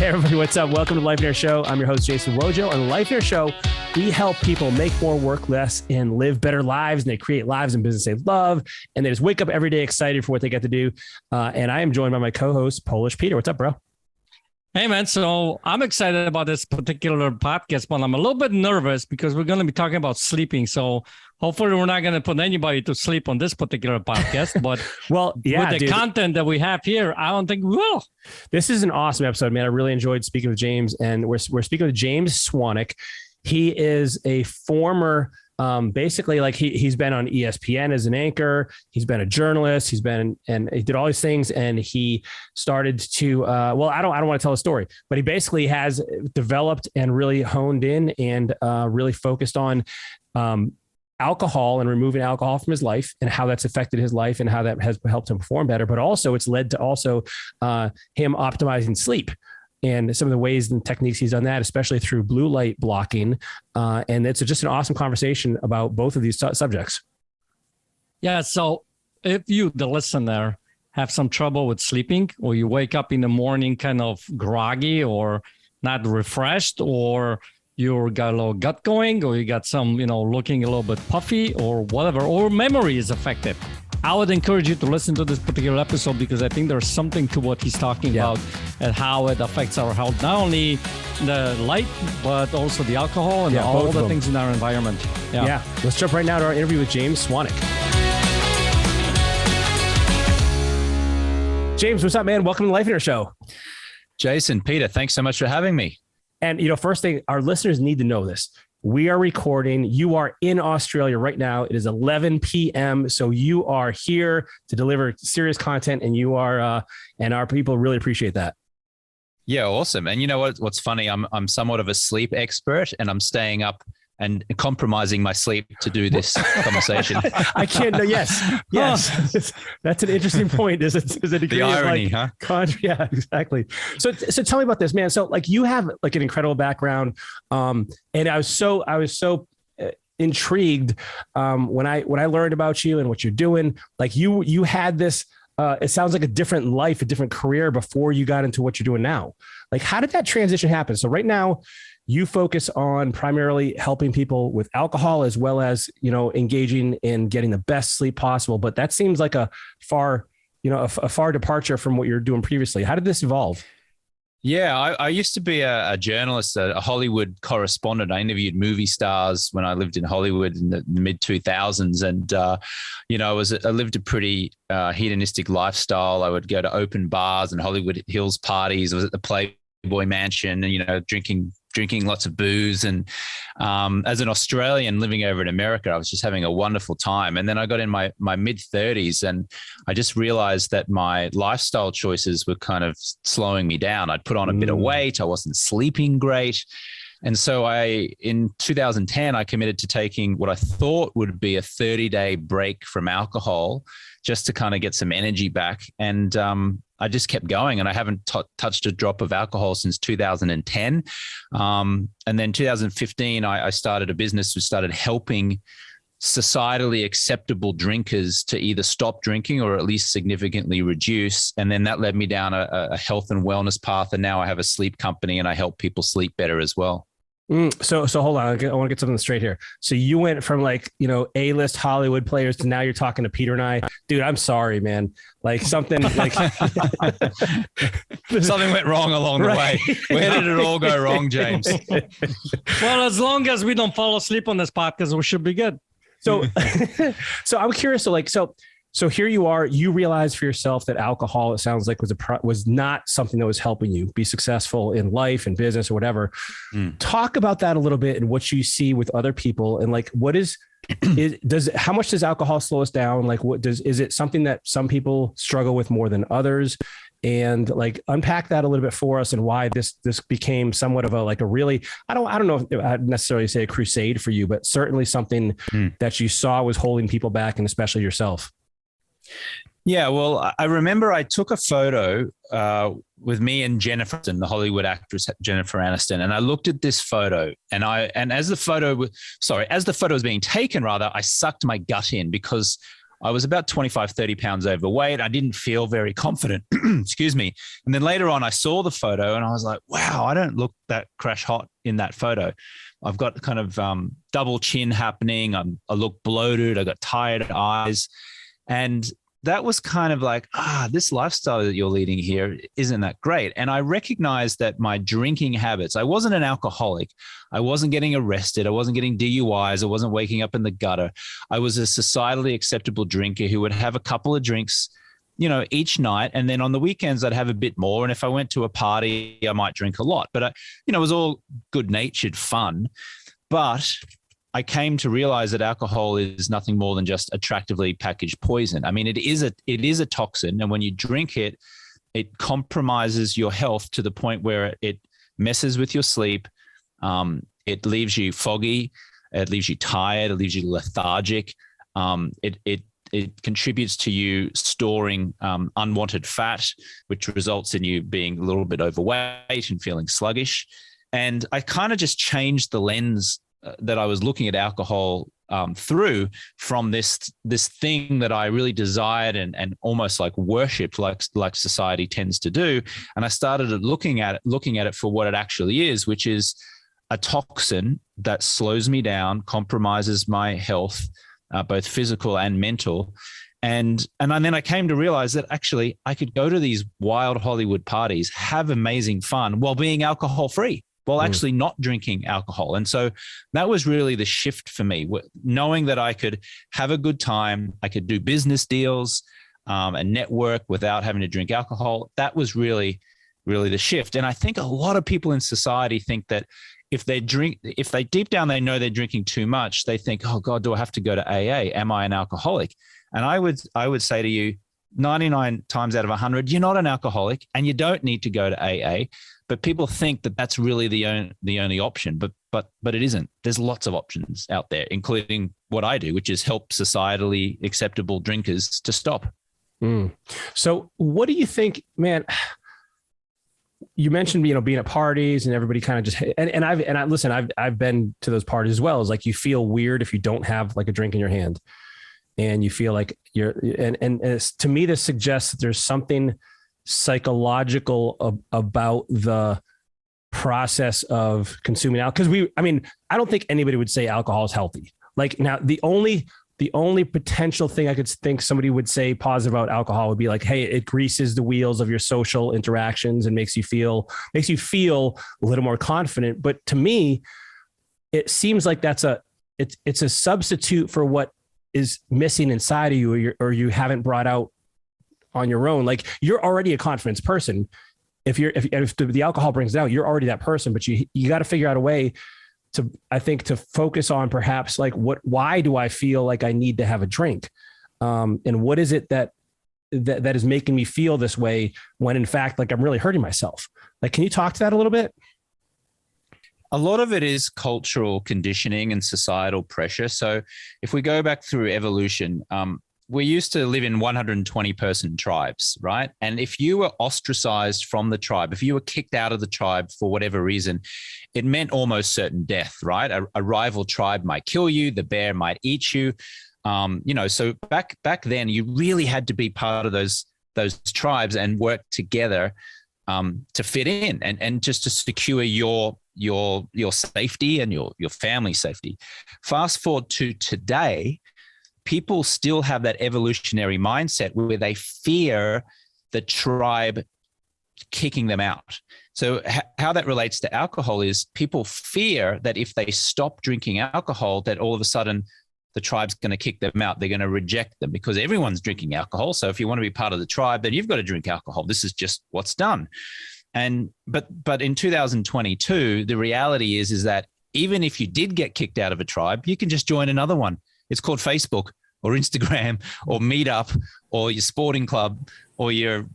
Hey everybody, what's up? Welcome to the Life and Air Show. I'm your host, Jason Wojo. On the Life and Air Show, we help people make more, work less, and live better lives. And they create lives and business they love. And they just wake up every day excited for what they get to do. And I am joined by my co-host, Polish Peter. What's up, bro? Hey, man. So I'm excited about this particular podcast, but I'm a little bit nervous because we're going to be talking about sleeping. So hopefully we're not going to put anybody to sleep on this particular podcast. But well, yeah, with the content that we have here, I don't think we will. This is an awesome episode, man. I really enjoyed speaking with James. And we're speaking with James Swanwick. He is a former... basically like he's been on ESPN as an anchor. He's been a journalist. He did all these things, and he started to, I don't want to tell a story, but he basically has developed and really honed in and really focused on alcohol and removing alcohol from his life and how that's affected his life and how that has helped him perform better. But also it's led to him optimizing sleep. And some of the ways and techniques he's done that, especially through blue light blocking. And it's just an awesome conversation about both of these subjects. Yeah. So if you, the listener, have some trouble with sleeping, or you wake up in the morning kind of groggy or not refreshed, or you got a little gut going, or you got some, looking a little bit puffy or whatever, or memory is affected, I would encourage you to listen to this particular episode, because I think there's something to what he's talking about and how it affects our health, not only the light, but also the alcohol and all the things in our environment. Yeah. Let's jump right now to our interview with James Swanwick. James, what's up, man? Welcome to the Life and Air Show. Jason, Peter, thanks so much for having me. And, first thing, our listeners need to know this. We are recording. You are in Australia right now. It is 11 p.m. So you are here to deliver serious content, and you are, and our people really appreciate that. Yeah, awesome. And you know what? What's funny? I'm somewhat of a sleep expert, and I'm staying up and compromising my sleep to do this conversation. I can't know. Yes. That's an interesting point. Is a degree the irony, of yeah, exactly. So tell me about this, man. So you have an incredible background. And I was so intrigued when I learned about you and what you're doing. You had this, it sounds like a different life, a different career before you got into what you're doing now. How did that transition happen? So right now, you focus on primarily helping people with alcohol, as well as, engaging in getting the best sleep possible. But that seems like a far departure from what you're doing previously. How did this evolve? Yeah, I used to be a journalist, a Hollywood correspondent. I interviewed movie stars when I lived in Hollywood in the mid 2000s. And, I lived a pretty hedonistic lifestyle. I would go to open bars and Hollywood Hills parties. I was at the Playboy Mansion and, drinking lots of booze. And as an Australian living over in America, I was just having a wonderful time. And then I got in my mid 30s, and I just realized that my lifestyle choices were kind of slowing me down. I'd put on a bit of weight. I wasn't sleeping great. And so in 2010, I committed to taking what I thought would be a 30-day break from alcohol, just to kind of get some energy back. And I just kept going, and I haven't touched a drop of alcohol since 2010. And then 2015, I started a business which started helping societally acceptable drinkers to either stop drinking or at least significantly reduce. And then that led me down a health and wellness path. And now I have a sleep company, and I help people sleep better as well. So hold on. I want to get something straight here. So you went from A-list Hollywood players to now you're talking to Peter and I. Dude, I'm sorry, man. Something something went wrong along the way. Where did it all go wrong, James? Well, as long as we don't fall asleep on this podcast, we should be good. So I'm curious. So here you are, you realize for yourself that alcohol, it sounds like was not something that was helping you be successful in life and business or whatever. Talk about that a little bit and what you see with other people, and how much does alcohol slow us down? Is it something that some people struggle with more than others? And unpack that a little bit for us, and why this became somewhat of a really, I don't know if I'd necessarily say a crusade for you, but certainly something that you saw was holding people back, and especially yourself. Yeah, well, I remember I took a photo with me and Jennifer Aniston, the Hollywood actress Jennifer Aniston, and I looked at this photo, and as the photo was being taken, I sucked my gut in, because I was about 25, 30 pounds overweight. I didn't feel very confident. Excuse me. And then later on, I saw the photo and I was like, wow, I don't look that crash hot in that photo. I've got kind of double chin happening. I look bloated. I got tired eyes. And that was kind of like, this lifestyle that you're leading here isn't that great. And I recognized that my drinking habits, I wasn't an alcoholic. I wasn't getting arrested. I wasn't getting DUIs. I wasn't waking up in the gutter. I was a societally acceptable drinker who would have a couple of drinks, each night. And then on the weekends, I'd have a bit more. And if I went to a party, I might drink a lot. But, it was all good natured fun. But I came to realize that alcohol is nothing more than just attractively packaged poison. I mean, it is a toxin. And when you drink it, it compromises your health to the point where it messes with your sleep. It leaves you foggy. It leaves you tired. It leaves you lethargic. It contributes to you storing unwanted fat, which results in you being a little bit overweight and feeling sluggish. And I kind of just changed the lens that I was looking at alcohol through, from this thing that I really desired and almost like worshipped, like society tends to do. And I started looking at it for what it actually is, which is a toxin that slows me down, compromises my health, both physical and mental. And then I came to realize that actually I could go to these wild Hollywood parties, have amazing fun while being alcohol free, while actually not drinking alcohol. And so that was really the shift for me, knowing that I could have a good time, I could do business deals and network without having to drink alcohol. That was really, really the shift. And I think a lot of people in society think that if they deep down, they know they're drinking too much, they think, oh God, do I have to go to AA? Am I an alcoholic? And I would say to you, 99 times out of 100, you're not an alcoholic and you don't need to go to AA. But people think that that's really the only option, but it isn't. There's lots of options out there, including what I do, which is help societally acceptable drinkers to stop. So what do you think, man? You mentioned, being at parties and everybody kind of just, I've been to those parties as well. It's like you feel weird if you don't have like a drink in your hand, and you feel like to me, this suggests that there's something psychological about the process of consuming alcohol. Because I don't think anybody would say alcohol is healthy. Like, now the only potential thing I could think somebody would say positive about alcohol would be like, hey, it greases the wheels of your social interactions and makes you feel a little more confident. But to me, it seems like it's a substitute for what is missing inside of you, or you haven't brought out on your own. Like, you're already a confidence person. If the alcohol brings it out, you're already that person, but you got to figure out a way to focus on perhaps like why do I feel like I need to have a drink? And what is it that is making me feel this way when in fact, like, I'm really hurting myself? Like, can you talk to that a little bit? A lot of it is cultural conditioning and societal pressure. So if we go back through evolution, we used to live in 120 person tribes, right? And if you were ostracized from the tribe, if you were kicked out of the tribe for whatever reason, it meant almost certain death, right? A rival tribe might kill you, the bear might eat you. So back then, you really had to be part of those tribes and work together to fit in and just to secure your safety and your family safety. Fast forward to today, people still have that evolutionary mindset where they fear the tribe kicking them out. So how that relates to alcohol is people fear that if they stop drinking alcohol, that all of a sudden the tribe's going to kick them out. They're going to reject them because everyone's drinking alcohol. So if you want to be part of the tribe, then you've got to drink alcohol. This is just what's done. But in 2022, the reality is that even if you did get kicked out of a tribe, you can just join another one. It's called Facebook or Instagram or Meetup or your sporting club or your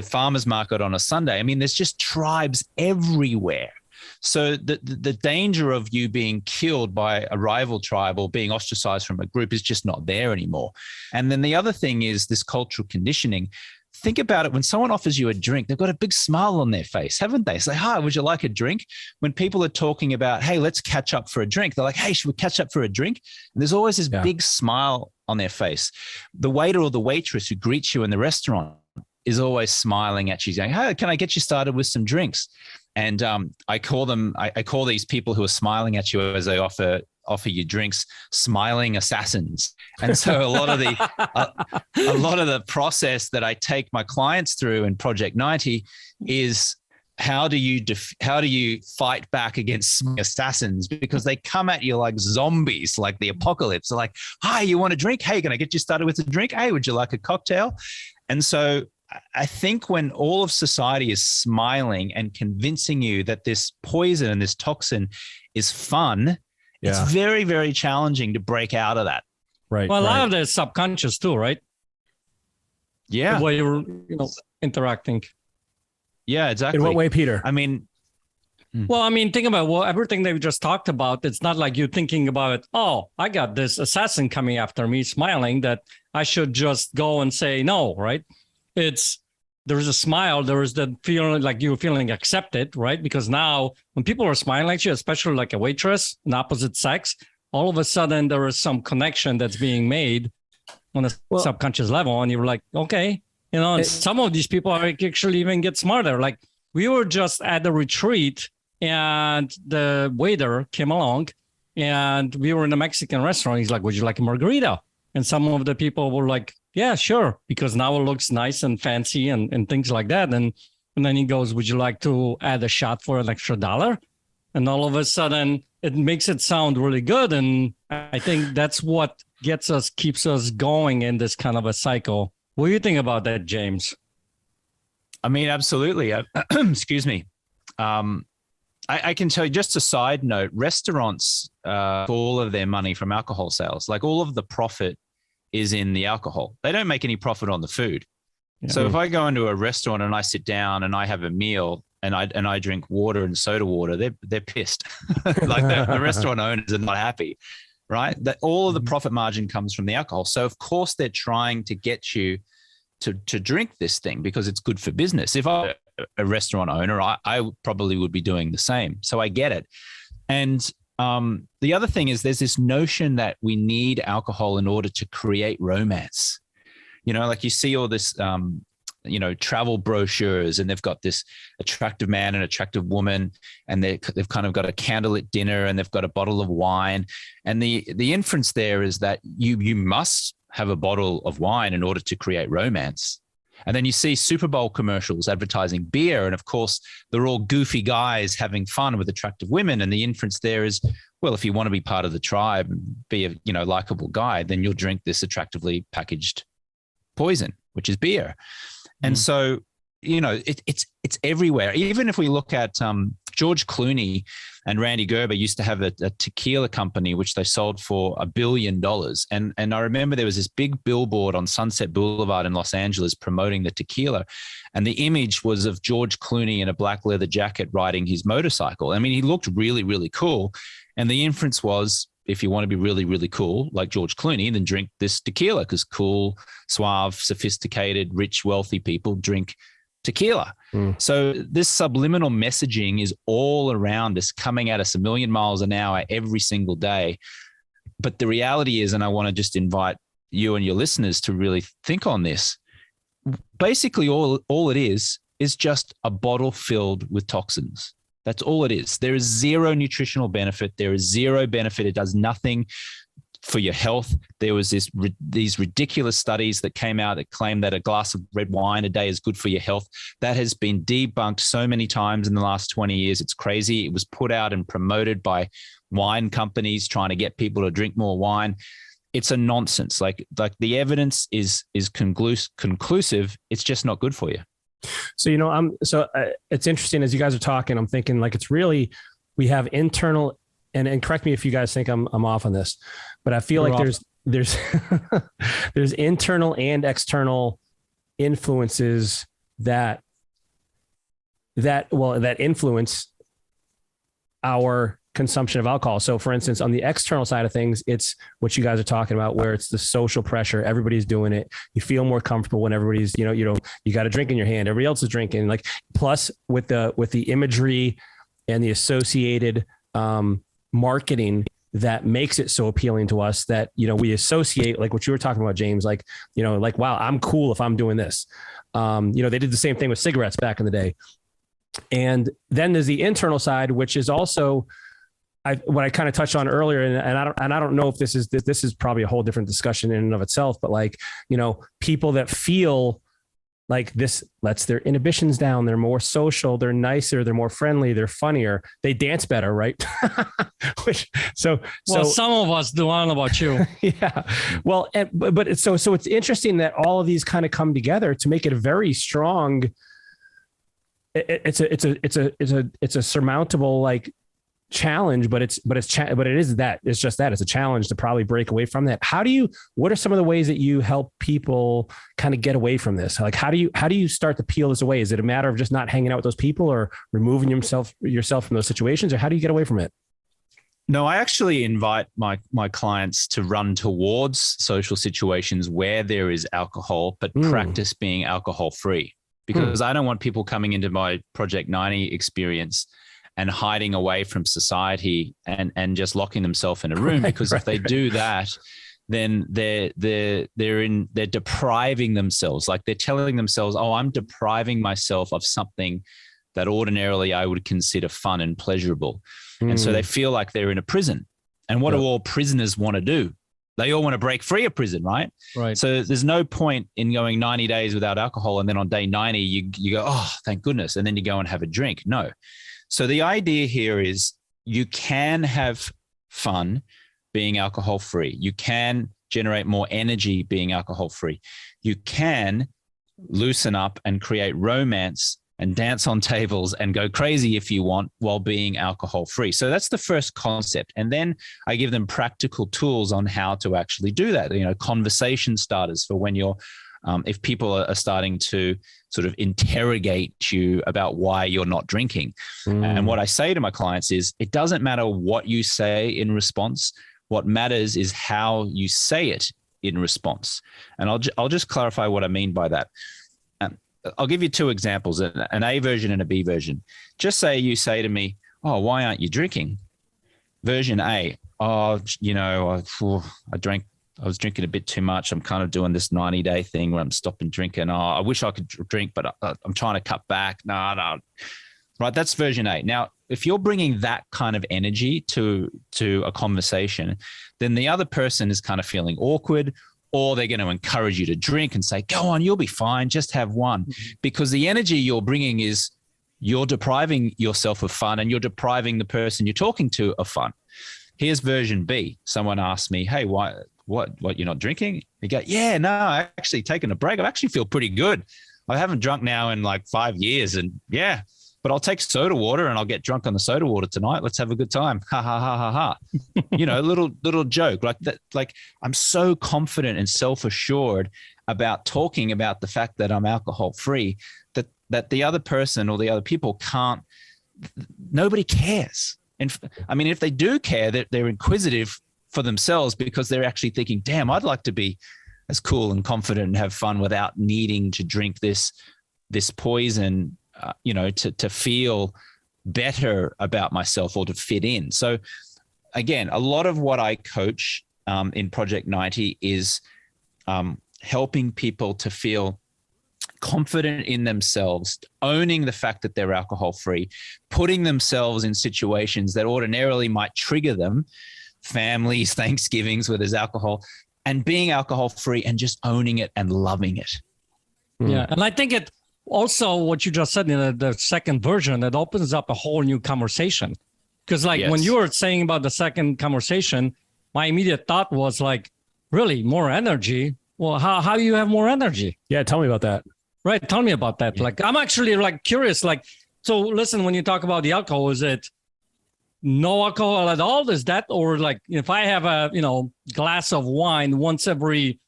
farmer's market on a Sunday. I mean, there's just tribes everywhere. So the danger of you being killed by a rival tribe or being ostracized from a group is just not there anymore. And then the other thing is this cultural conditioning. Think about it. When someone offers you a drink, they've got a big smile on their face, haven't they? Say, hi, would you like a drink? When people are talking about, hey, let's catch up for a drink, they're like, hey, should we catch up for a drink? And there's always this big smile on their face. The waiter or the waitress who greets you in the restaurant is always smiling at you, saying, "Hey, can I get you started with some drinks?" And I call these people who are smiling at you as they offer you drinks, smiling assassins. And so a lot of the process that I take my clients through in Project 90 is how do you fight back against assassins, because they come at you like zombies, like the apocalypse. They're like, "Hi, you want a drink? Hey, can I get you started with a drink? Hey, would you like a cocktail?" And so I think when all of society is smiling and convincing you that this poison and this toxin is fun, it's very, very challenging to break out of that. Right. Well, a lot of it is subconscious too, right? Yeah. The way you're, interacting. Yeah, exactly. In what way, Peter? I mean, well, think about everything that we just talked about. It's not like you're thinking about it. Oh, I got this assassin coming after me, smiling, that I should just go and say no, right? There's a smile. There is the feeling like you're feeling accepted, right? Because now when people are smiling at you, especially like a waitress, an opposite sex, all of a sudden there is some connection that's being made on a subconscious level. And you're like, okay, and some of these people are actually even get smarter. Like we were just at a retreat and the waiter came along and we were in a Mexican restaurant. He's like, "Would you like a margarita?" And some of the people were like, "Yeah, sure," because now it looks nice and fancy and things like that. And then he goes, "Would you like to add a shot for an extra $1?" And all of a sudden it makes it sound really good. And I think that's what keeps us going in this kind of a cycle. What do you think about that, James? I mean, absolutely. Excuse me. I can tell you, just a side note, restaurants, all of their money from alcohol sales, like all of the profit is in the alcohol. They don't make any profit on the food. Yeah. So if I go into a restaurant and I sit down and I have a meal and I drink water and soda water, they're pissed. Like the restaurant owners are not happy, right? That all of the profit margin comes from the alcohol. So of course they're trying to get you to drink this thing because it's good for business. If I were a restaurant owner, I probably would be doing the same. So I get it. And the other thing is there's this notion that we need alcohol in order to create romance. Like you see all this, travel brochures, and they've got this attractive man and attractive woman, and they've kind of got a candlelit dinner, and they've got a bottle of wine. And the inference there is that you must have a bottle of wine in order to create romance. And then you see Super Bowl commercials advertising beer. And of course, they're all goofy guys having fun with attractive women. And the inference there is, well, if you want to be part of the tribe and be a likable guy, then you'll drink this attractively packaged poison, which is beer. And so, it's everywhere. Even if we look at George Clooney and Randy Gerber used to have a tequila company, which they sold for $1 billion. And I remember there was this big billboard on Sunset Boulevard in Los Angeles promoting the tequila. And the image was of George Clooney in a black leather jacket riding his motorcycle. I mean, he looked really, really cool. And the inference was, if you want to be really, really cool, like George Clooney, then drink this tequila, because cool, suave, sophisticated, rich, wealthy people drink tequila. So this subliminal messaging is all around us, coming at us 1,000,000 miles an hour every single day. But the reality is, and I want to just invite you and your listeners to really think on this, basically all it is just a bottle filled with toxins. That's all it is. There is zero nutritional benefit. There is zero benefit. It does nothing for your health. There was these ridiculous studies that came out that claimed that a glass of red wine a day is good for your health. That has been debunked so many times in the last 20 years. It's crazy. It was put out and promoted by wine companies trying to get people to drink more wine. It's a nonsense. Like the evidence is conclusive. It's just not good for you. So, it's interesting as you guys are talking, I'm thinking like, it's really, we have internal, and correct me if you guys think I'm off on this, but I feel like there's there's internal and external influences that influence our consumption of alcohol. So for instance, on the external side of things, it's what you guys are talking about, where it's the social pressure. Everybody's doing it. You feel more comfortable when everybody's, you got a drink in your hand, everybody else is drinking. Like, plus with the imagery and the associated marketing that makes it so appealing to us that, we associate, like what you were talking about, James, like, like, wow, I'm cool if I'm doing this. They did the same thing with cigarettes back in the day. And then there's the internal side, which is also what I kind of touched on earlier. And I don't know if this is probably a whole different discussion in and of itself, but like, people that feel like this lets their inhibitions down. They're more social, they're nicer, they're more friendly, they're funnier, they dance better, right? So some of us do. I don't know about you. Yeah. Well, but it's so it's interesting that all of these kind of come together to make it a very strong. It's a surmountable like challenge, but it's a challenge to probably break away from that. What are some of the ways that you help people kind of get away from this? Like, how do you start to peel this away? Is it a matter of just not hanging out with those people or removing yourself from those situations, or how do you get away from it? No, I actually invite my clients to run towards social situations where there is alcohol, but practice being alcohol free, because I don't want people coming into my Project 90 experience and hiding away from society and just locking themselves in a room. Because if they do that, then they're depriving themselves. Like they're telling themselves, oh, I'm depriving myself of something that ordinarily I would consider fun and pleasurable. And so they feel like they're in a prison. And what do all prisoners want to do? They all want to break free of prison, right? Right. So there's no point in going 90 days without alcohol, and then on day 90, you go, oh, thank goodness. And then you go and have a drink. No. So the idea here is you can have fun being alcohol free. You can generate more energy being alcohol free. You can loosen up and create romance and dance on tables and go crazy if you want while being alcohol free. So that's the first concept. And then I give them practical tools on how to actually do that. Conversation starters for when you're if people are starting to sort of interrogate you about why you're not drinking. And what I say to my clients is, it doesn't matter what you say in response. What matters is how you say it in response. And I'll just clarify what I mean by that. I'll give you two examples, an A version and a B version. Just say you say to me, oh, why aren't you drinking? Version A, I was drinking a bit too much. I'm kind of doing this 90-day thing where I'm stopping drinking. Oh, I wish I could drink, but I'm trying to cut back. No. Right, that's version A. Now, if you're bringing that kind of energy to a conversation, then the other person is kind of feeling awkward, or they're going to encourage you to drink and say, go on, you'll be fine, just have one. Because the energy you're bringing is you're depriving yourself of fun, and you're depriving the person you're talking to of fun. Here's version B. Someone asked me, hey, what, you're not drinking? You go, yeah, no, I actually taken a break. I actually feel pretty good. I haven't drunk now in like 5 years, and yeah, but I'll take soda water and I'll get drunk on the soda water tonight. Let's have a good time. Ha, ha, ha, ha, ha. Little joke like that. Like, I'm so confident and self-assured about talking about the fact that I'm alcohol free that the other person or the other people nobody cares. And I mean, if they do care, they're inquisitive for themselves, because they're actually thinking, damn, I'd like to be as cool and confident and have fun without needing to drink this poison, to feel better about myself or to fit in. So again, a lot of what I coach in Project 90 is helping people to feel confident in themselves, owning the fact that they're alcohol free, putting themselves in situations that ordinarily might trigger them, families, Thanksgivings where there's alcohol, and being alcohol free and just owning it and loving it. Yeah. And I think it also, what you just said in the second version, it opens up a whole new conversation. Because when you were saying about the second conversation, my immediate thought was like, really, more energy? Well, how do you have more energy? Yeah, tell me about that. Right. Tell me about that. Yeah. Like, I'm actually curious. So listen, when you talk about the alcohol, is it no alcohol at all? Is that, or like if I have a, glass of wine once every,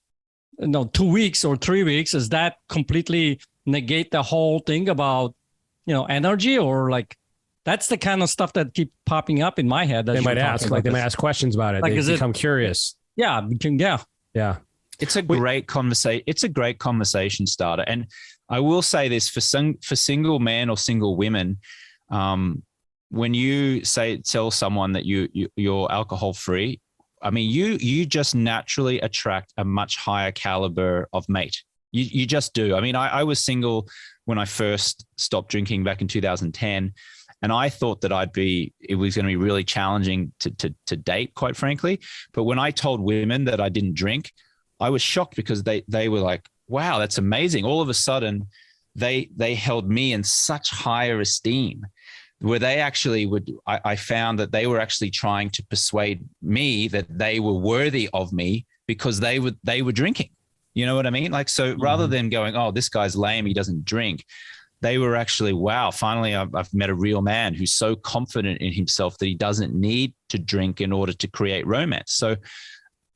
2 weeks or 3 weeks, is that completely negate the whole thing about, energy? Or like, that's the kind of stuff that keep popping up in my head. They might ask questions about it. Like, they become curious. Yeah. Yeah. It's a great conversation. It's a great conversation starter. And I will say this for single men or single women, when you tell someone that you're alcohol free, I mean, you just naturally attract a much higher caliber of mate. You just do. I mean, I was single when I first stopped drinking back in 2010, and I thought that it was going to be really challenging to date, quite frankly. But when I told women that I didn't drink, I was shocked because they were like, wow, that's amazing. All of a sudden, they held me in such higher esteem, where they actually I found that they were actually trying to persuade me that they were worthy of me because they were drinking. You know what I mean? Like, so rather than going, oh, this guy's lame, he doesn't drink, they were actually, wow, finally I've met a real man who's so confident in himself that he doesn't need to drink in order to create romance. So,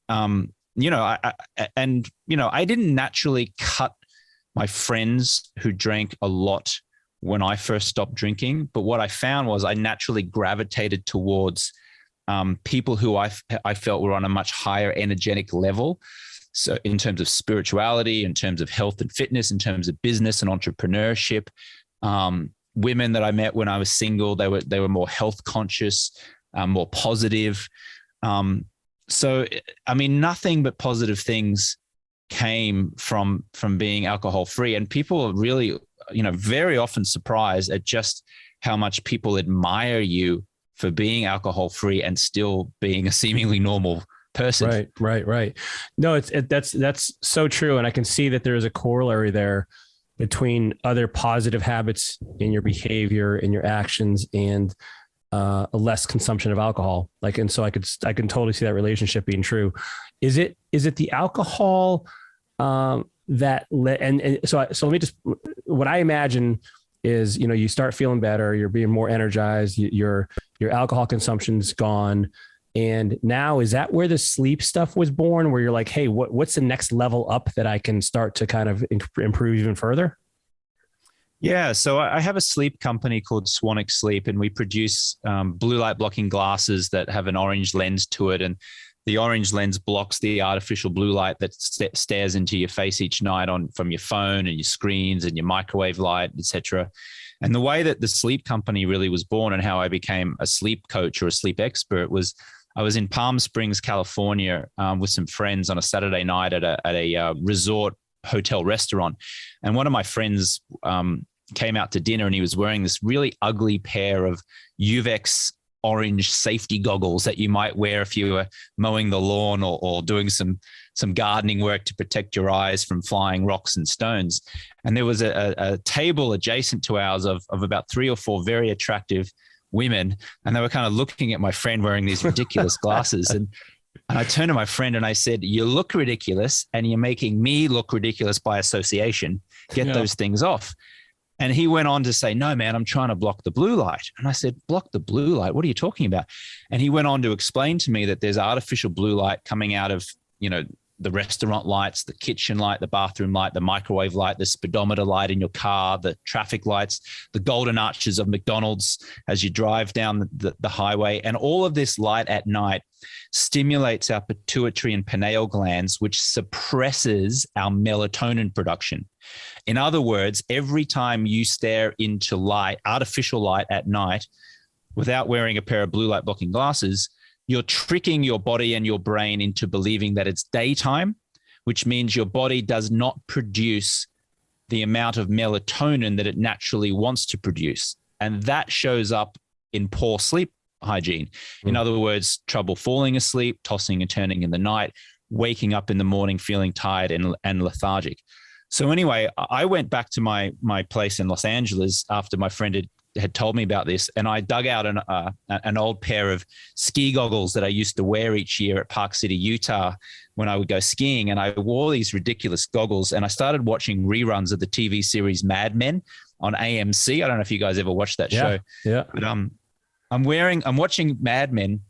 you know, I didn't naturally cut my friends who drank a lot when I first stopped drinking. But what I found was I naturally gravitated towards people who I felt were on a much higher energetic level. So in terms of spirituality, in terms of health and fitness, in terms of business and entrepreneurship, women that I met when I was single, they were more health conscious, more positive. So, I mean, nothing but positive things came from being alcohol free. And people are really, you know, very often surprised at just how much people admire you for being alcohol free and still being a seemingly normal person. Right. No, that's so true. And I can see that there's a corollary there between other positive habits in your behavior, in your actions, and a less consumption of alcohol. Like, and so I can totally see that relationship being true. Is it the alcohol so let me just, what I imagine is, you know, you start feeling better, you're being more energized, your alcohol consumption's gone. And now, is that where the sleep stuff was born, where you're like, hey, what's the next level up that I can start to kind of improve even further? Yeah. So I have a sleep company called Swanwick Sleep, and we produce blue light blocking glasses that have an orange lens to it. And the orange lens blocks the artificial blue light that stares into your face each night from your phone and your screens and your microwave light, etc. And the way that the sleep company really was born and how I became a sleep coach or a sleep expert was, I was in Palm Springs, California, with some friends on a Saturday night at a resort hotel restaurant. And one of my friends came out to dinner, and he was wearing this really ugly pair of Uvex orange safety goggles that you might wear if you were mowing the lawn or doing some gardening work to protect your eyes from flying rocks and stones. And there was a table adjacent to ours of about 3 or 4 very attractive women, and they were kind of looking at my friend wearing these ridiculous glasses. And I turned to my friend and I said, you look ridiculous, and you're making me look ridiculous by association. Get those things off. And he went on to say, no, man, I'm trying to block the blue light. And I said, block the blue light? What are you talking about? And he went on to explain to me that there's artificial blue light coming out of, you know, the restaurant lights, the kitchen light, the bathroom light, the microwave light, the speedometer light in your car, the traffic lights, the golden arches of McDonald's as you drive down the highway. And all of this light at night stimulates our pituitary and pineal glands, which suppresses our melatonin production. In other words, every time you stare into light, artificial light at night, without wearing a pair of blue light blocking glasses, you're tricking your body and your brain into believing that it's daytime, which means your body does not produce the amount of melatonin that it naturally wants to produce. And that shows up in poor sleep hygiene. In other words, trouble falling asleep, tossing and turning in the night, waking up in the morning feeling tired and lethargic. So anyway, I went back to my place in Los Angeles after my friend had told me about this, and I dug out an old pair of ski goggles that I used to wear each year at Park City, Utah, when I would go skiing. And I wore these ridiculous goggles, and I started watching reruns of the TV series Mad Men on AMC. I don't know if you guys ever watched that show. Yeah. But I'm watching Mad Men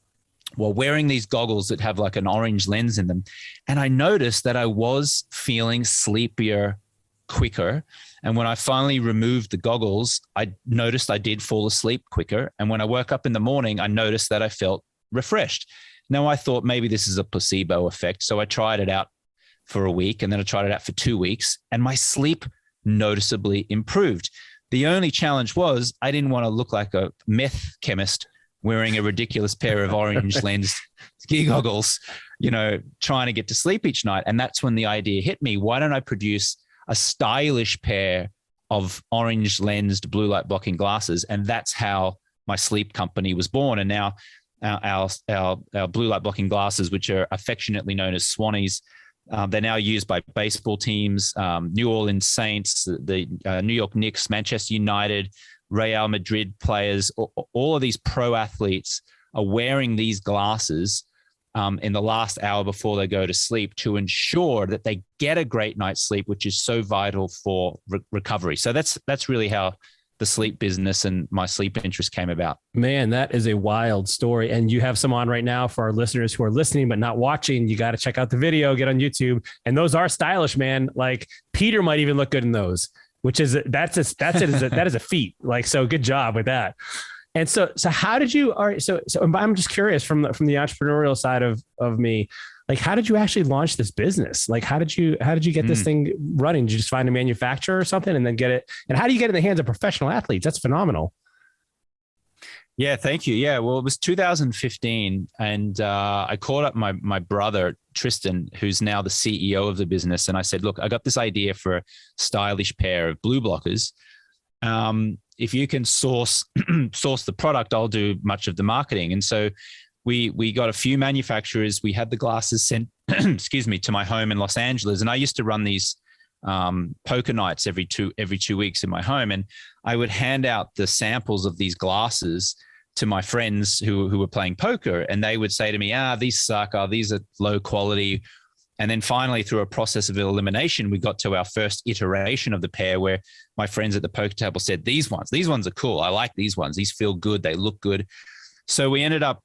while wearing these goggles that have like an orange lens in them. And I noticed that I was feeling sleepier quicker. And when I finally removed the goggles, I noticed I did fall asleep quicker. And when I woke up in the morning, I noticed that I felt refreshed. Now I thought maybe this is a placebo effect. So I tried it out for a week, and then I tried it out for 2 weeks, and my sleep noticeably improved. The only challenge was I didn't want to look like a meth chemist wearing a ridiculous pair of orange lensed ski goggles, trying to get to sleep each night. And that's when the idea hit me. Why don't I produce a stylish pair of orange lensed blue light blocking glasses? And that's how my sleep company was born. And now our blue light blocking glasses, which are affectionately known as Swannies, they're now used by baseball teams, New Orleans Saints, the New York Knicks, Manchester United, Real Madrid players. All of these pro athletes are wearing these glasses in the last hour before they go to sleep to ensure that they get a great night's sleep, which is so vital for recovery. So that's really how the sleep business and my sleep interest came about. Man, that is a wild story. And you have some on right now for our listeners who are listening but not watching. You got to check out the video, get on YouTube. And those are stylish, man. Like Peter might even look good in those, which is that is a feat. Like, so good job with that. And so how did you, all right. So I'm just curious from the entrepreneurial side of me, like, how did you actually launch this business? Like, how did you get this thing running? Did you just find a manufacturer or something and then get it? And how do you get it in the hands of professional athletes? That's phenomenal. Yeah, thank you. Yeah, well, it was 2015, and I called up my brother, Tristan, who's now the CEO of the business. And I said, look, I got this idea for a stylish pair of blue blockers. If you can source the product, I'll do much of the marketing. And so we got a few manufacturers. We had the glasses sent, to my home in Los Angeles. And I used to run these poker nights every two weeks in my home. And I would hand out the samples of these glasses to my friends who were playing poker. And they would say to me, these suck. These are low quality. And then finally, through a process of elimination, we got to our first iteration of the pair where my friends at the poker table said, these ones are cool. I like these ones. These feel good. They look good. So we ended up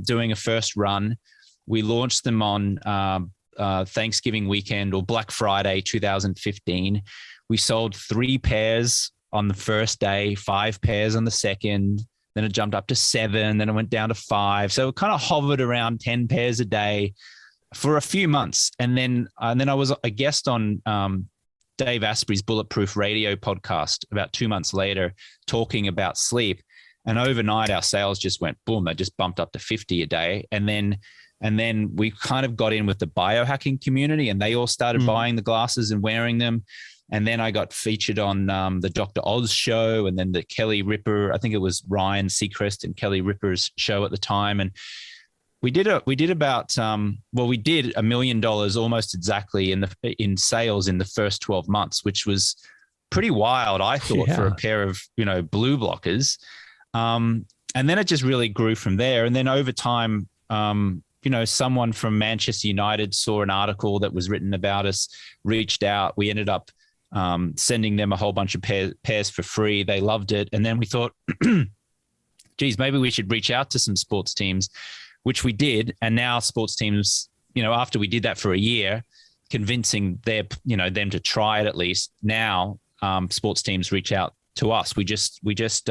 doing a first run. We launched them on Thanksgiving weekend or Black Friday 2015. We sold 3 pairs on the first day, 5 pairs on the second. Then it jumped up to 7. Then it went down to 5. So it kind of hovered around 10 pairs a day for a few months. And then I was a guest on Dave Asprey's Bulletproof Radio podcast about 2 months later, talking about sleep. And overnight, our sales just went boom. They just bumped up to 50 a day. And then we kind of got in with the biohacking community, and they all started buying the glasses and wearing them. And then I got featured on the Dr. Oz show, and then the Kelly Ripa, I think it was Ryan Seacrest and Kelly Ripa's show at the time. And we did about $1 million almost exactly in sales in the first 12 months, which was pretty wild, I thought, for a pair of, blue blockers. And then it just really grew from there. And then over time, someone from Manchester United saw an article that was written about us, reached out. We ended up sending them a whole bunch of pairs for free. They loved it. And then we thought, geez, maybe we should reach out to some sports teams, which we did. And now sports teams, after we did that for a year, convincing them to try it at least, now sports teams reach out to us. We just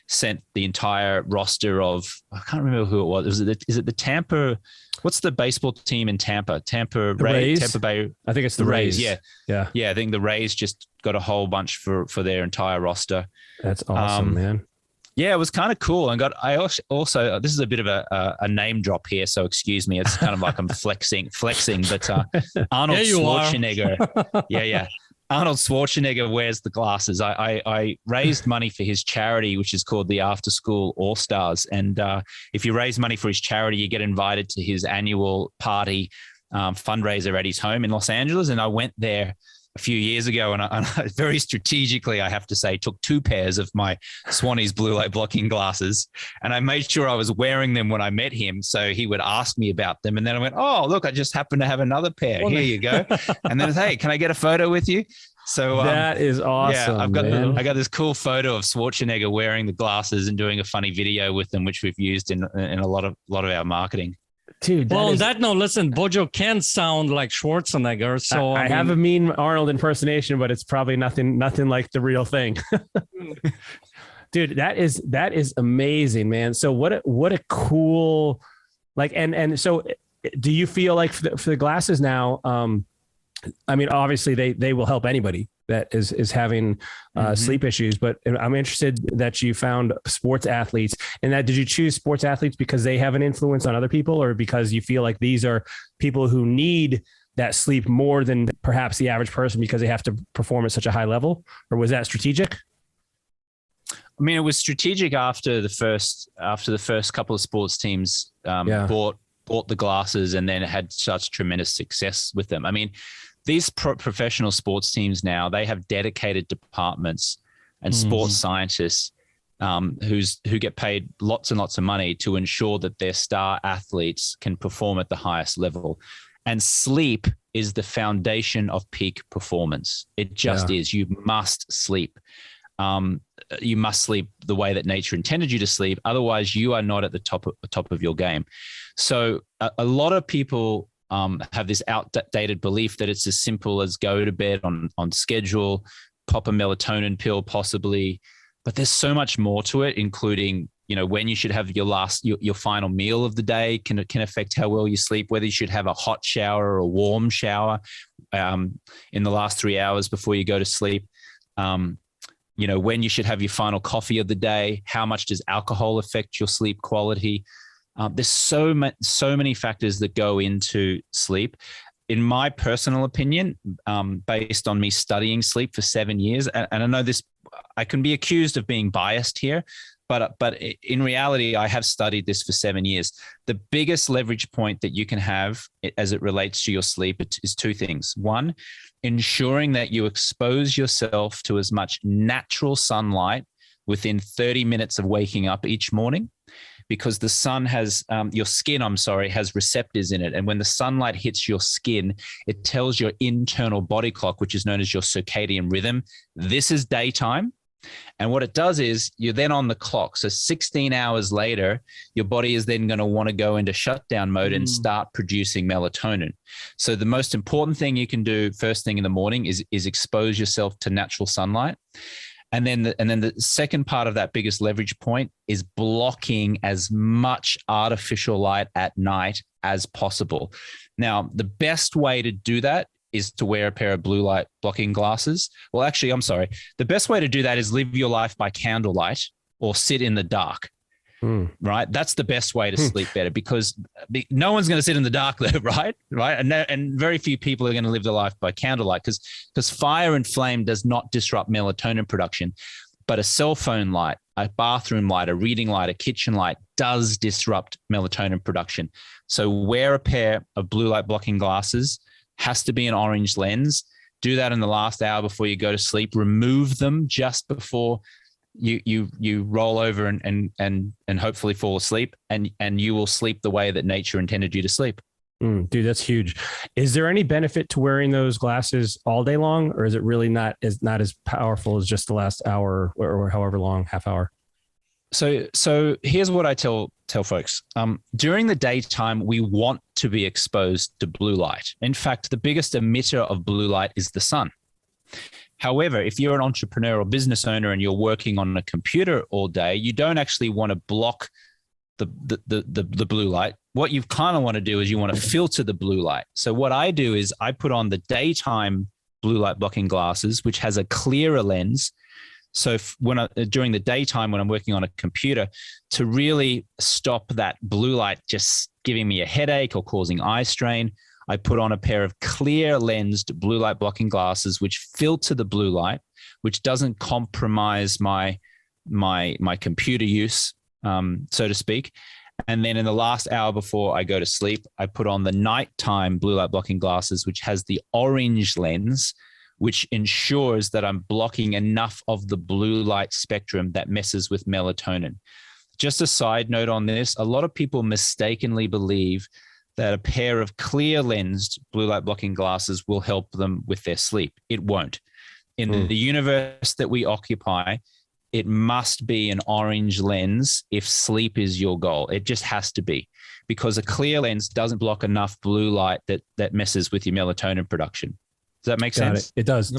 sent the entire roster of, I can't remember who it was. Is it the Tampa? What's the baseball team in Tampa? Tampa Rays? Tampa Bay. I think it's the Rays. Yeah. I think the Rays just got a whole bunch for their entire roster. That's awesome, man. Yeah, it was kind of cool. And I also this is a bit of a name drop here, so excuse me. It's kind of like I'm flexing, but Arnold Schwarzenegger. Yeah. Arnold Schwarzenegger wears the glasses. I raised money for his charity, which is called the After School All Stars. And if you raise money for his charity, you get invited to his annual party fundraiser at his home in Los Angeles. And I went there a few years ago, and I very strategically, I have to say, took 2 pairs of my Swannies blue light blocking glasses, and I made sure I was wearing them when I met him, so he would ask me about them. And then I went, "Oh, look, I just happen to have another pair. Here you go." And then, "Hey, can I get a photo with you?" So that is awesome. Yeah, I got this cool photo of Schwarzenegger wearing the glasses and doing a funny video with them, which we've used in a lot of our marketing. Dude, listen, Bojo can sound like Schwarzenegger. So I have a mean Arnold impersonation, but it's probably nothing like the real thing. Dude, that is amazing, man. So what a cool, like, and so do you feel like for the glasses now, I mean, obviously they will help anybody that is having sleep issues, but I'm interested that you found sports athletes, and that did you choose sports athletes because they have an influence on other people, or because you feel like these are people who need that sleep more than perhaps the average person because they have to perform at such a high level? Or was that strategic? I mean, it was strategic after the first couple of sports teams bought the glasses and then had such tremendous success with them. I mean, these professional sports teams now, they have dedicated departments and sports scientists who get paid lots and lots of money to ensure that their star athletes can perform at the highest level. And sleep is the foundation of peak performance. It just is. You must sleep. You must sleep the way that nature intended you to sleep. Otherwise, you are not at the top of your game. So a lot of people have this outdated belief that it's as simple as go to bed on schedule, pop a melatonin pill possibly, but there's so much more to it, including, you know, when you should have your final meal of the day can affect how well you sleep, whether you should have a hot shower or a warm shower in the last 3 hours before you go to sleep. You know, when you should have your final coffee of the day, how much does alcohol affect your sleep quality? There's so many factors that go into sleep. In my personal opinion, based on me studying sleep for 7 years, and I know this, I can be accused of being biased here, but in reality, I have studied this for 7 years. The biggest leverage point that you can have as it relates to your sleep is two things. One, ensuring that you expose yourself to as much natural sunlight within 30 minutes of waking up each morning, because the sun has, your skin, has receptors in it. And when the sunlight hits your skin, it tells your internal body clock, which is known as your circadian rhythm, this is daytime. And what it does is you're then on the clock. So 16 hours later, your body is then going to want to go into shutdown mode and start producing melatonin. So the most important thing you can do first thing in the morning is expose yourself to natural sunlight. And then the second part of that biggest leverage point is blocking as much artificial light at night as possible. Now, the best way to do that is to wear a pair of blue light blocking glasses. Well, actually, I'm sorry. The best way to do that is live your life by candlelight or sit in the dark, right? That's the best way to sleep better, because no one's going to sit in the dark though, right? And very few people are going to live their life by candlelight because fire and flame does not disrupt melatonin production. But a cell phone light, a bathroom light, a reading light, a kitchen light does disrupt melatonin production. So wear a pair of blue light blocking glasses. Has to be an orange lens. Do that in the last hour before you go to sleep. Remove them just before you roll over and hopefully fall asleep, and you will sleep the way that nature intended you to sleep. Dude, that's huge. Is there any benefit to wearing those glasses all day long, or is it really not as powerful as just the last hour or however long, half hour? So here's what I tell folks. During the daytime, we want to be exposed to blue light. In fact, the biggest emitter of blue light is the sun. However, if you're an entrepreneur or business owner and you're working on a computer all day, you don't actually want to block the blue light. What you kind of want to do is you want to filter the blue light. So what I do is I put on the daytime blue light blocking glasses, which has a clearer lens. So during the daytime when I'm working on a computer, to really stop that blue light just giving me a headache or causing eye strain, I put on a pair of clear lensed blue light blocking glasses, which filter the blue light, which doesn't compromise my computer use, so to speak. And then in the last hour before I go to sleep, I put on the nighttime blue light blocking glasses, which has the orange lens, which ensures that I'm blocking enough of the blue light spectrum that messes with melatonin. Just a side note on this, a lot of people mistakenly believe that a pair of clear lensed blue light blocking glasses will help them with their sleep. It won't. In the universe that we occupy, it must be an orange lens if sleep is your goal. It just has to be, because a clear lens doesn't block enough blue light that messes with your melatonin production. Does that make sense? It does.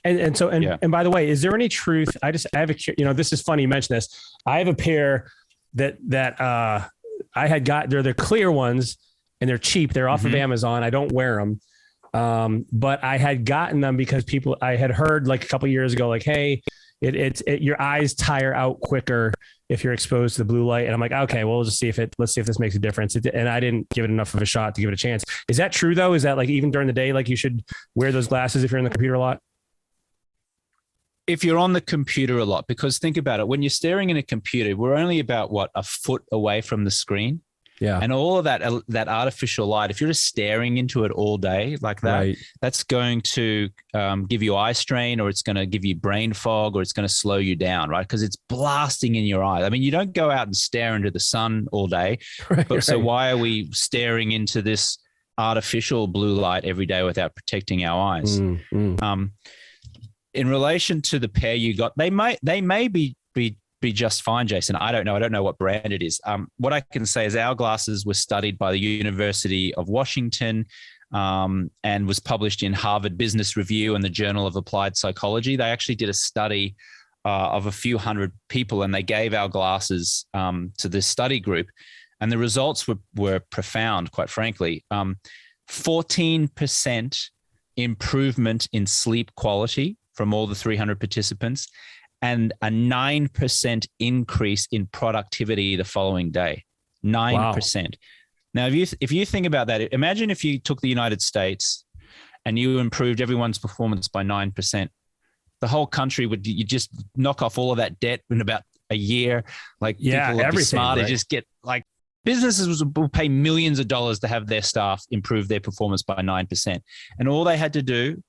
And by the way, is there any truth? I have this is funny you mentioned this. I have a pair that I had got, they're the clear ones and they're cheap. They're off of Amazon. I don't wear them. But I had gotten them because I had heard like a couple of years ago, like, hey, your eyes tire out quicker if you're exposed to the blue light. And I'm like, okay, well, let's see if this makes a difference. And I didn't give it enough of a shot to give it a chance. Is that true though? Is that like even during the day, like you should wear those glasses if you're in the computer a lot? If you're on the computer a lot, because think about it, when you're staring in a computer, we're only about a foot away from the screen. Yeah. And all of that artificial light, if you're just staring into it all day like that, right, that's going to give you eye strain, or it's going to give you brain fog, or it's going to slow you down, right? Because it's blasting in your eyes. I mean, you don't go out and stare into the sun all day. Right. So why are we staring into this artificial blue light every day without protecting our eyes? In relation to the pair you got, they may be just fine, Jason. I don't know. I don't know what brand it is. What I can say is our glasses were studied by the University of Washington and was published in Harvard Business Review and the Journal of Applied Psychology. They actually did a study of a few hundred people, and they gave our glasses to this study group. And the results were profound, quite frankly. 14% improvement in sleep quality from all the 300 participants, and a 9% increase in productivity the following day. 9%. Wow. Now, if you think about that, imagine if you took the United States and you improved everyone's performance by 9%. The whole country you just knock off all of that debt in about a year. Like, people would be smart, right? Just get like businesses will pay millions of dollars to have their staff improve their performance by 9%. And all they had to do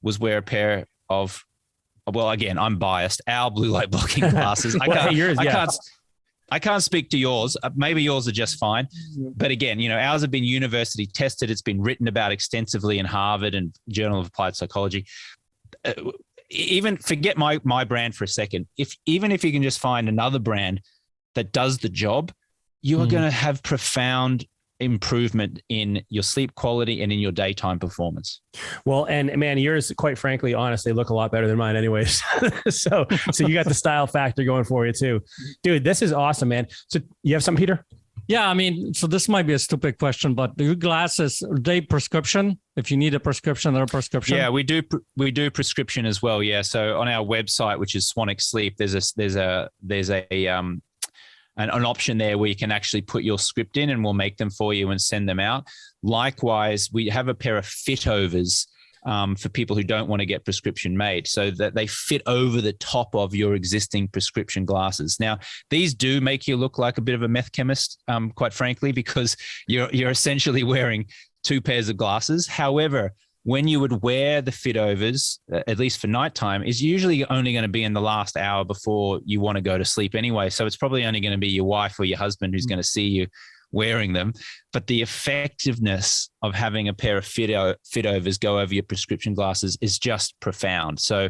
was wear a pair of, well, again, I'm biased, our blue light blocking glasses. I can't speak to yours. Maybe yours are just fine. But again, ours have been university tested. It's been written about extensively in Harvard and Journal of Applied Psychology. Even forget my brand for a second. Even if you can just find another brand that does the job, you are going to have profound improvement in your sleep quality and in your daytime performance. Well, and man, yours, quite frankly, honestly, look a lot better than mine anyways. so you got the style factor going for you too. Dude, this is awesome, man. So you have some, Peter? Yeah, I mean, so this might be a stupid question, but your glasses, are they prescription? If you need a prescription, they're a prescription? Yeah, we do prescription as well. Yeah. So on our website, which is Swanwick Sleep, there's an option there where you can actually put your script in and we'll make them for you and send them out. Likewise, we have a pair of fit overs for people who don't want to get prescription made, so that they fit over the top of your existing prescription glasses. Now, these do make you look like a bit of a meth chemist, quite frankly, because you're essentially wearing two pairs of glasses. However, when you would wear the fit overs, at least for nighttime, is usually only going to be in the last hour before you want to go to sleep anyway. So it's probably only going to be your wife or your husband who's going to see you wearing them. But the effectiveness of having a pair of fit overs go over your prescription glasses is just profound. So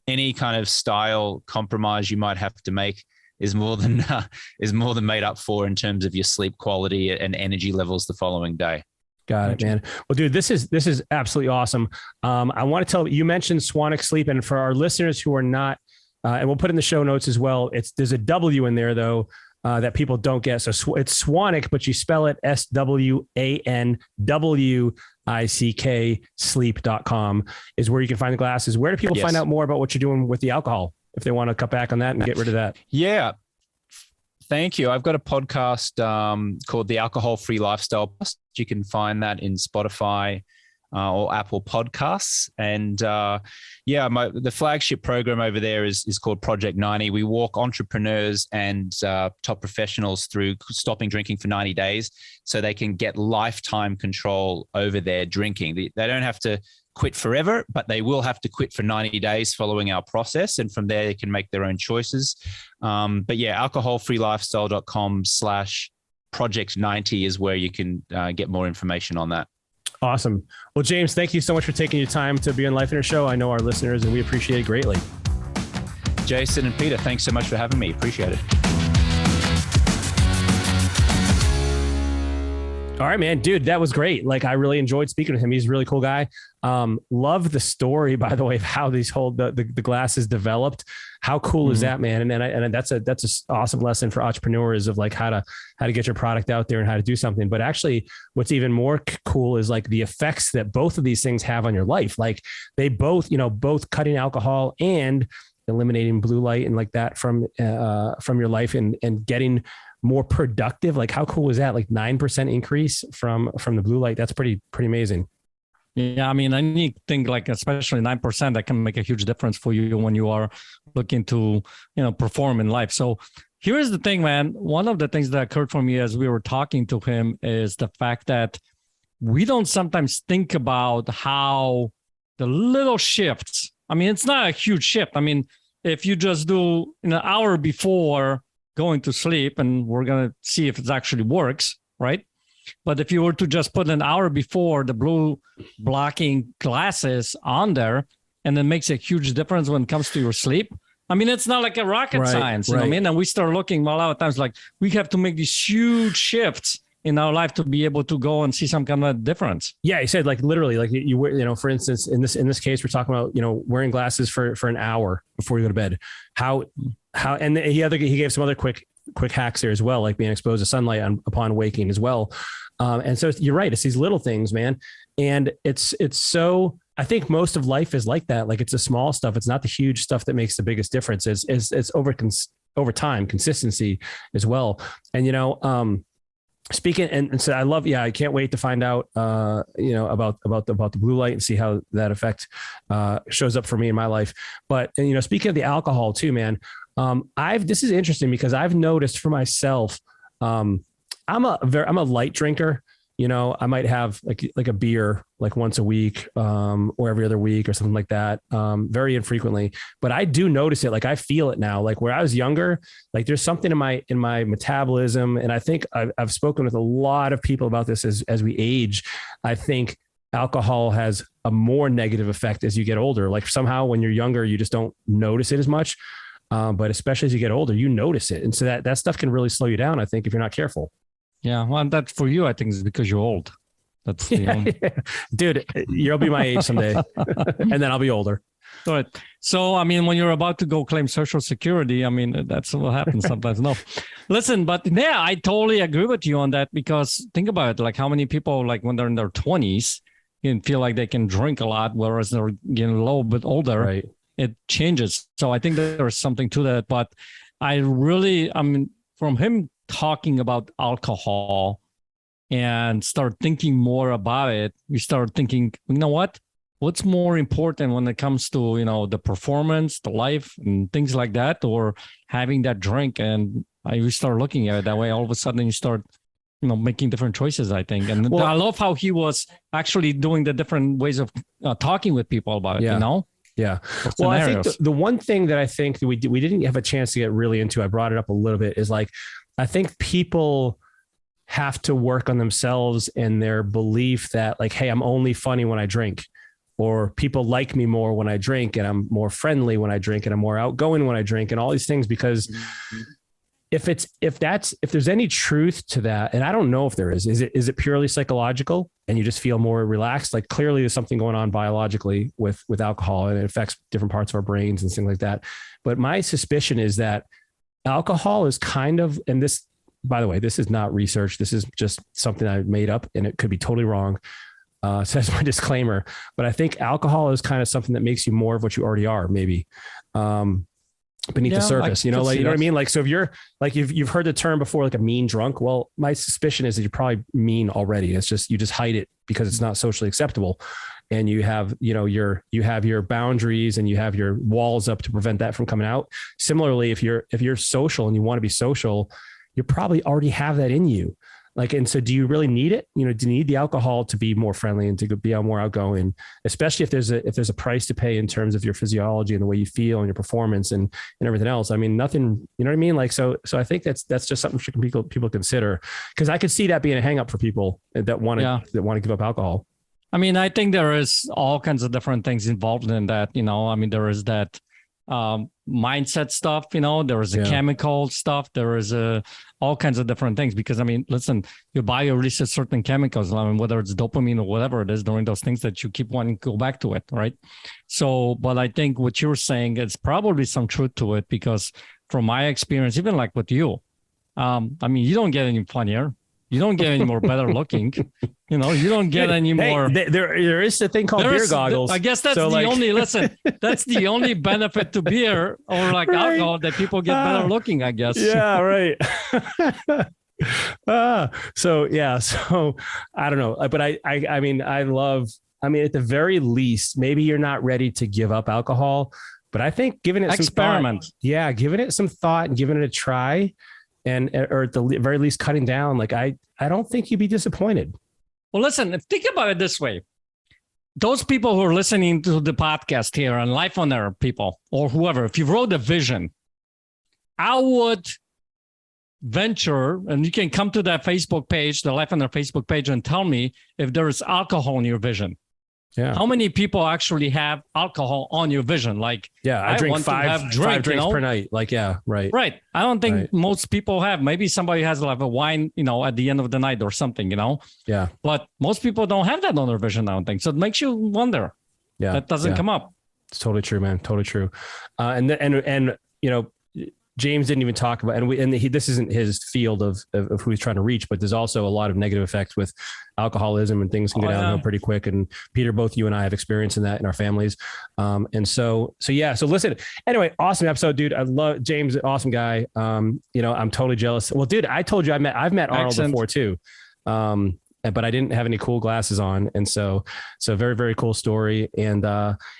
any kind of style compromise you might have to make is more than made up for in terms of your sleep quality and energy levels the following day. Got it, man. Well, dude, this is absolutely awesome. I want to tell you mentioned Swanwick Sleep, and for our listeners who are not, and we'll put in the show notes as well. There's a W in there though that people don't get. So it's Swanwick, but you spell it SWANWICK sleep.com is where you can find the glasses. Where do people find out more about what you're doing with the alcohol if they want to cut back on that and get rid of that? Yeah. Thank you. I've got a podcast called The Alcohol-Free Lifestyle. You can find that in Spotify or Apple Podcasts. And the flagship program over there is called Project 90. We walk entrepreneurs and top professionals through stopping drinking for 90 days so they can get lifetime control over their drinking. They don't have to quit forever, but they will have to quit for 90 days following our process. And from there, they can make their own choices. But yeah, alcoholfreelifestyle.com/project90 is where you can get more information on that. Awesome. Well, James, thank you so much for taking your time to be on Life Inner Show. I know our listeners, and we appreciate it greatly. Jason and Peter, thanks so much for having me. Appreciate it. All right, man, dude, that was great. Like, I really enjoyed speaking with him. He's a really cool guy. Love the story, by the way, of how these the glasses developed. How cool is that, man? And that's an awesome lesson for entrepreneurs of like how to get your product out there and how to do something. But actually, what's even more cool is like the effects that both of these things have on your life. Like they both, both cutting alcohol and eliminating blue light and like that from your life and getting more productive. Like how cool is that? Like 9% increase from the blue light. That's pretty amazing. Yeah, I mean, I think like especially 9% that can make a huge difference for you when you are looking to, perform in life. So here's the thing, man. One of the things that occurred for me as we were talking to him is the fact that we don't sometimes think about how the little shifts. I mean, it's not a huge shift. I mean, if you just do an hour before going to sleep, and we're going to see if it actually works, right? But if you were to just put an hour before the blue blocking glasses on there, and then makes a huge difference when it comes to your sleep. I mean, it's not like a rocket science, you know what I mean? And we start looking a lot of times like we have to make these huge shifts in our life to be able to go and see some kind of difference. Yeah, he said like literally, like you for instance, in this case, we're talking about wearing glasses for an hour before you go to bed. How and he gave some other quick hacks there as well, like being exposed to sunlight upon waking as well. And so you're right, it's these little things, man, and it's so. I think most of life is like that. Like it's the small stuff. It's not the huge stuff that makes the biggest difference. It's over time, consistency as well. And speaking and so I love, I can't wait to find out, about the blue light and see how that effect shows up for me in my life. But speaking of the alcohol too, man, this is interesting because I've noticed for myself, I'm a light drinker. I might have like a beer like once a week, or every other week or something like that. Very infrequently, but I do notice it. Like I feel it now, like where I was younger, like there's something in my metabolism. And I think I've spoken with a lot of people about this as we age. I think alcohol has a more negative effect as you get older. Like somehow when you're younger, you just don't notice it as much. But especially as you get older, you notice it. And so that stuff can really slow you down, I think, if you're not careful. Yeah, well, that for you, I think, is because you're old. That's the only... Dude, you'll be my age someday, and then I'll be older. Right. So, I mean, when you're about to go claim Social Security, I mean, that's what happens sometimes. No, listen, but yeah, I totally agree with you on that because think about it, like how many people, like when they're in their 20s, can feel like they can drink a lot, whereas they're getting a little bit older, right? It changes. So I think there's something to that. But from him talking about alcohol and start thinking more about it, we start thinking, what's more important when it comes to, the performance, the life and things like that, or having that drink. And we start looking at it that way. All of a sudden you start, making different choices, I think. And I love how he was actually doing the different ways of talking with people about it, Yeah. Well, I think the one thing that I think we didn't have a chance to get really into, I brought it up a little bit, is like, I think people have to work on themselves and their belief that like, hey, I'm only funny when I drink, or people like me more when I drink, and I'm more friendly when I drink, and I'm more outgoing when I drink, and all these things, because if there's any truth to that, and I don't know if there is it purely psychological and you just feel more relaxed? Like clearly there's something going on biologically with alcohol, and it affects different parts of our brains and things like that. But my suspicion is that alcohol is kind of, and this, by the way, this is not research. This is just something I made up, and it could be totally wrong. So that's my disclaimer. But I think alcohol is kind of something that makes you more of what you already are, maybe. Beneath the surface, you know what I mean? Like, so if you're like, you've heard the term before, like a mean drunk. Well, my suspicion is that you're probably mean already. It's just, you just hide it because it's not socially acceptable. And you have, you have your boundaries and you have your walls up to prevent that from coming out. Similarly, if you're social and you want to be social, you probably already have that in you. Like, and so do you really need it? Do you need the alcohol to be more friendly and to be more outgoing, especially if there's a price to pay in terms of your physiology and the way you feel and your performance and everything else? I mean, nothing, you know what I mean? Like, so I think that's just something people consider, because I could see that being a hang up for people that want to give up alcohol. I mean, I think there is all kinds of different things involved in that, I mean, there is that mindset stuff, there is a chemical stuff, there is all kinds of different things. Because I mean, listen, your body releases certain chemicals, whether it's dopamine or whatever it is, during those things that you keep wanting to go back to it, right? So, but I think what you're saying, it's probably some truth to it, because from my experience, even like with you, I mean, you don't get any funnier. You don't get any more better looking. You don't get any more. There is a thing called beer goggles. I guess that's that's the only benefit to beer or like alcohol, that people get better looking, I guess. Yeah, right. So I don't know. But I mean, at the very least, maybe you're not ready to give up alcohol, but I think giving it giving it some thought and giving it a try, or at the very least cutting down, like I don't think you'd be disappointed. Well, listen, think about it this way. Those people who are listening to the podcast here and Life on Air people or whoever, if you wrote a vision, I would venture, and you can come to that Facebook page, the Life on Air Facebook page, and tell me if there is alcohol in your vision. Yeah. How many people actually have alcohol on your vision? Like, I drink five drinks per night. Like, right. Right. I don't think most people have. Maybe somebody has like a wine, at the end of the night or something, Yeah. But most people don't have that on their vision, I don't think. So it makes you wonder. Yeah. That doesn't come up. It's totally true, man. Totally true. And James didn't even talk about, this isn't his field of who he's trying to reach, but there's also a lot of negative effects with alcoholism, and things can go downhill pretty quick. And Peter, both you and I have experience in that in our families. So listen, anyway, awesome episode, dude. I love James, awesome guy. I'm totally jealous. Well, dude, I told you I've met Arnold before too. But I didn't have any cool glasses on. And so very, very cool story. And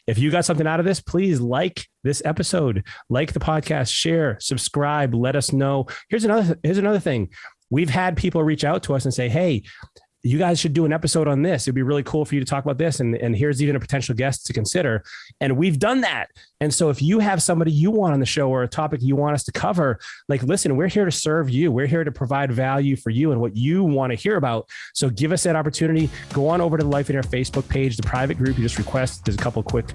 if you got something out of this, please like this episode, like the podcast, share, subscribe, let us know. Here's another thing. We've had people reach out to us and say, hey, you guys should do an episode on this. It'd be really cool for you to talk about this. And here's even a potential guest to consider. And we've done that. And so if you have somebody you want on the show or a topic you want us to cover, like, listen, we're here to serve you. We're here to provide value for you and what you want to hear about. So give us that opportunity. Go on over to the Life in Air Facebook page, the private group. You just request. There's a couple of quick,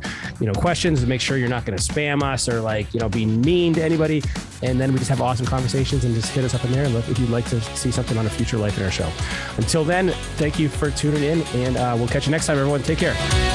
questions to make sure you're not going to spam us or be mean to anybody. And then we just have awesome conversations, and just hit us up in there if you'd like to see something on a future Life in Air show. Until then, thank you for tuning in, and we'll catch you next time, everyone. Take care.